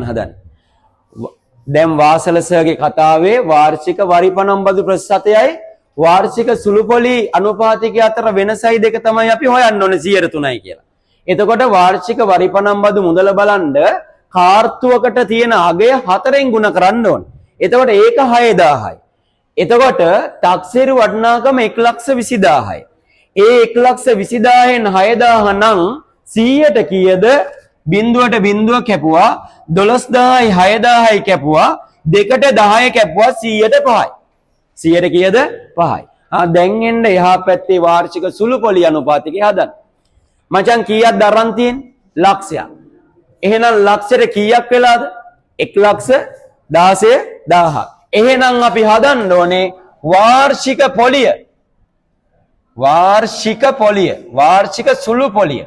හදන්න. දැන් වාසලසගේ කතාවේ වාර්ෂික වරිපණම් බදු ප්‍රතිශතයයි වාර්ෂික සුළුපොලි අනුපාතිකය අතර වෙනසයි දෙක තමයි අපි හොයන්න ඕනේ 103යි කියලා. එතකොට වාර්ෂික වරිපණම් බදු මුදල බලන්න කාර්තුවකට තියෙන අගය 4ෙන් ගුණ කරන්න ඕනේ. එතකොට ඒක 6000යි. එතකොට තක්සේරු වටිනාකම 1,20,000යි. ඒ 1,20,000න් 6000 නම් 100ට කීයද? බිඳුවට බිඳුව කැපුවා 12000යි 6000යි කැපුවා 2ට 10 කැපුවා 100ට 5යි. 100ට කීයද? 5යි. දැන් එන්න එහා පැත්තේ වාර්ෂික සුළුපොලි අනුපාතිකය හදන්න. මචං කීයක්ද අරන් තියෙන්නේ? ලක්ෂයක්. එහෙනම් ලක්ෂෙට කීයක් වෙලාද? 1,16,000. එහෙනම් අපි හදන්න ඕනේ වාර්ෂික පොලිය. වාර්ෂික පොලිය. වාර්ෂික සුළු පොලිය.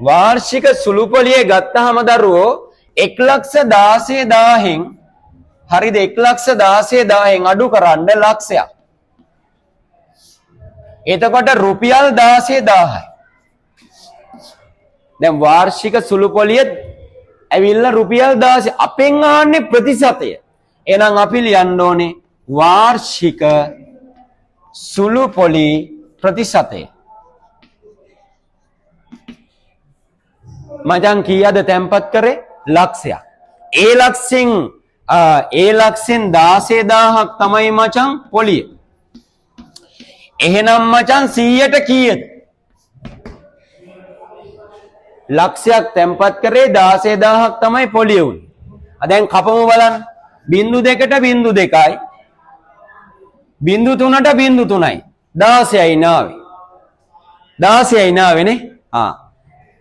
වාර්ෂික සුළු පොලිය ගත්තාම දරුවෝ 1,16,000න් හරිද 1,16,000න් අඩු කරන්න ලක්ෂයක්. එතකොට රුපියල් 16,000යි. දැන් වාර්ෂික සුළු පොලිය ඇවිල්ලා රුපියල් 16 අපෙන් ආන්නේ ප්‍රතිශතය. එහෙනම් අපි ලියන්න ඕනේ වාර්ෂික සුළු පොලි ප්‍රතිශතය. මචං කීයද තැම්පත් කරේ? ලක්ෂයක්. ඒ ලක්ෂෙන් 16,000ක් තමයි මචං පොලිය. එහෙනම් මචං 100ට කීයද? ලක්ෂයක් තැම්පත් කරේ 16,000ක් තමයි පොලිය උනේ. දැන් කපමු බලන්න. 0.2ට 0.2යි. 0.3ට 0.3යි. 16යි නාවේ. 16යි නාවේනේ.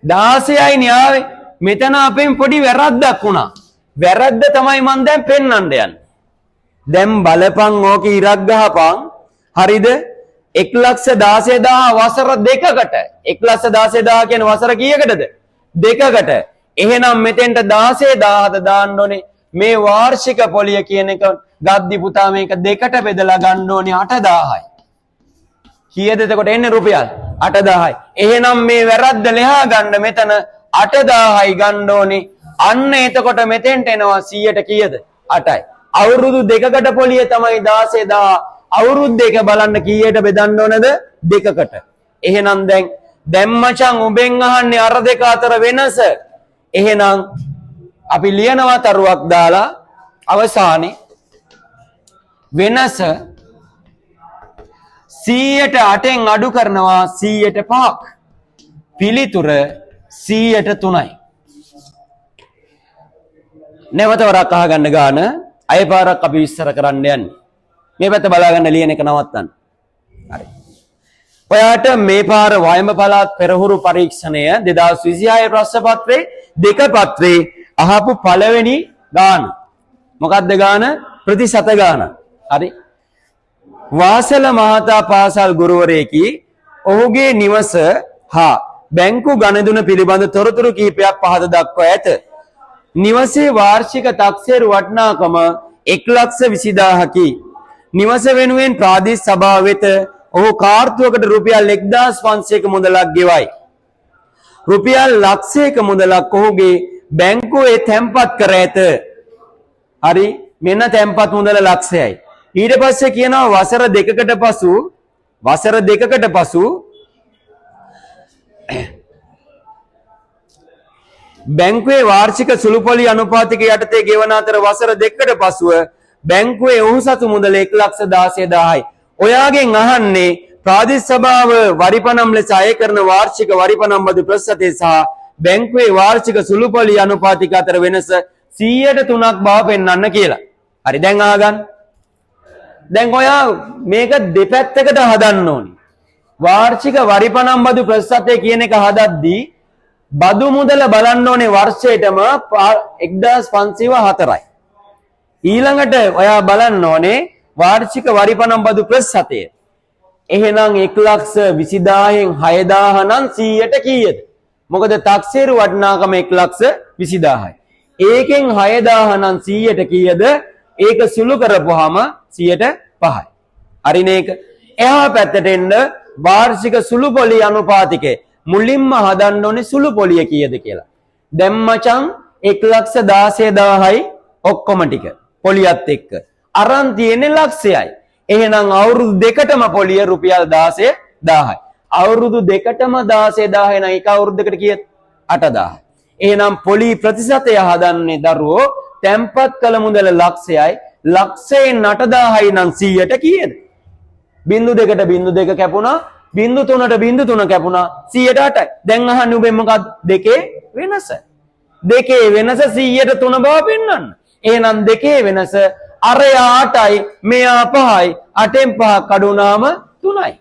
16යි නාවේ. මෙතන අපෙන් පොඩි වැරද්දක් වුණා. වැරද්ද තමයි මම දැන් පෙන්වන්න යන්නේ. දැන් බලපන් ඕක ඉරක් ගහපන්. හරිද? 1,16,000 වසර දෙකකට 1,16,000 කියන වසර කීයකටද? දෙකකට. එහෙනම් මෙතෙන්ට 16,000ද දාන්න ඕනේ. මේ වාර්ෂික පොලිය කියන එක ගද්දි පුතා මේක දෙකට බෙදලා ගන්න ඕනේ 8,000යි. කීයද එතකොට එන්නේ රුපියල් 8,000යි. එහෙනම් මේ වැරද්ද ලෙහා ගන්න මෙතන 8,000යි ගන්න ඕනේ. අන්න එතකොට මෙතෙන්ට එනවා 100ට කීයද? 8යි. අවුරුදු දෙකකට පොලිය තමයි 16,000. අවුරුදු දෙක බලන්න කීයට බෙදන්න ඕනද? දෙකකට. එහෙනම් දැන් මචං උඹෙන් අහන්නේ අර දෙක අතර වෙනස. එහෙනම් අපි ලියනවා තරුවක් දාලා අවසානයේ වෙනස 100ට 8ෙන් අඩු කරනවා 100ට 5ක්. පිළිතුර 100ට 3යි. නැවත වරක් අහගන්න ගාන අය පාරක් අපි විස්තර කරන්න යන්නේ. මේ පැත්ත බලාගන්න ලියන එක නවත්තන්න. හරි. ඔයාට මේ පාර වයඹ පළාත් පෙරහුරු පරීක්ෂණය 2026 ප්‍රශ්න පත්‍රයේ දෙක පත්‍රේ අහපු පළවෙනි ගාන. මොකක්ද ගාන? ප්‍රතිශත ගාන. හරි. වාසල මහතා පාසල් ගුරුවරයෙකි ඔහුගේ නිවස හා බැංකු ගණදුන පිළිබඳ තොරතුරු කිහිපයක් පහත දක්වා ඇත. නිවසේ වාර්ෂික තක්සේරු වටිනාකම 1,20,000කි. නිවස වෙනුවෙන් ප්‍රාදේශ සභාව වෙත ඔහු කාර්තුවකට රුපියල් 1,500ක මුදලක් ගෙවයි. රුපියල් ලක්ෂයක මුදලක් ඔහුගේ බැංකුවේ තැන්පත් කර ඇත. හරි මෙන්න තැන්පත් මුදල ලක්ෂයයි. ඊට පස්සේ කියනවා වසර දෙකකට පසු බැංකුවේ වාර්ෂික සුළුපොලි අනුපාතික යටතේ ගෙවන අතර වසර දෙකකට පසුව බැංකුවේ ඔහු සතු මුදල 1,16,000යි. ඔයාගෙන් අහන්නේ ප්‍රාදේශ සභාව වරිපණම් ලෙස අය කරන වාර්ෂික වරිපණම් බදු ප්‍රතිශතය සහ බැංකුවේ වාර්ෂික සුළුපොලි අනුපාතික අතර වෙනස 100ට 3ක් බව පෙන්වන්න කියලා. හරි දැන් අහගන්න. දැන් ඔයා මේක දෙපැත්තකට හදන්න ඕනි. වාර්ෂික වරිපණම් බදු ප්‍රතිශතය කියන එක හදද්දී බදු මුදල බලන්න ඕනේ වර්ෂයටම 1,504යි. ඊළඟට ඔයා බලන්න ඕනේ වාර්ෂික වරිපණම් බදු ප්‍රතිශතය. එහෙනම් 1,20,000න් 6,000 නම් 100ට කීයද? මොකද තක්සේරු වටිනාකම 1,20,000යි. ඒකෙන් 6,000 නම් 100ට කීයද? ඒක සුළු කරපුවාම 105යි. හරිනේ ඒක. එහා පැත්තට එන්න වාර්ෂික සුළුපොලි අනුපාතිකය. මුලින්ම හදන්න ඕනේ සුළුපොලිය කීයද කියලා. දැන් මචං 1,16,000යි ඔක්කොම ටික පොලියත් එක්ක. අරන් තියෙන්නේ ලක්ෂයයි. එහෙනම් අවුරුදු දෙකටම පොලිය රුපියල් 16,000යි. අවුරුදු දෙකටම 16,000 නම් එක අවුරුද්දකට කීයද? 8,000. එහෙනම් පොලි ප්‍රතිශතය හදන්නේ දරුවෝ තැම්පත් කළ මුදල ලක්ෂයයි. ලක්ෂයෙන් 8,000යි නම් 100ට කීයද? 0.2 කැපුණා 0.3 කැපුණා 100ට 8යි. දැන් අහන්නේ ඔබෙන් මොකක්ද? දෙකේ වෙනස. දෙකේ වෙනස 100ට 3 බව පෙන්වන්න. එහෙනම් දෙකේ වෙනස අරයා 8යි මෙයා 5යි 8න් 5ක් අඩු වුණාම 3යි.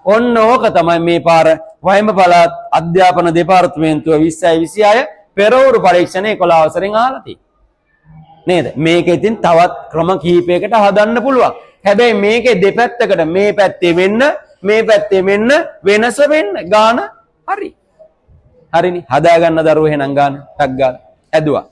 ඔන්න ඕක තමයි මේ පාර වයඹ පළාත් අධ්‍යාපන දෙපාර්තමේන්තුව 2026 පෙරවරු පරීක්ෂණ 11 වසරෙන් අහලා තියෙන්නේ. නේද? මේක ඉතින් තවත් ක්‍රම කිහිපයකට හදන්න පුළුවන්. හැබැයි මේකේ දෙපැත්තකට මේ පැත්තේ වෙන්න මේ පැත්තේ මෙන්න වෙනස වෙන්න ගාන හරි. හරිනේ. හදා ගන්න දරුවෝ එහෙනම් ගාන ටක් ගාලා ඇදුවා.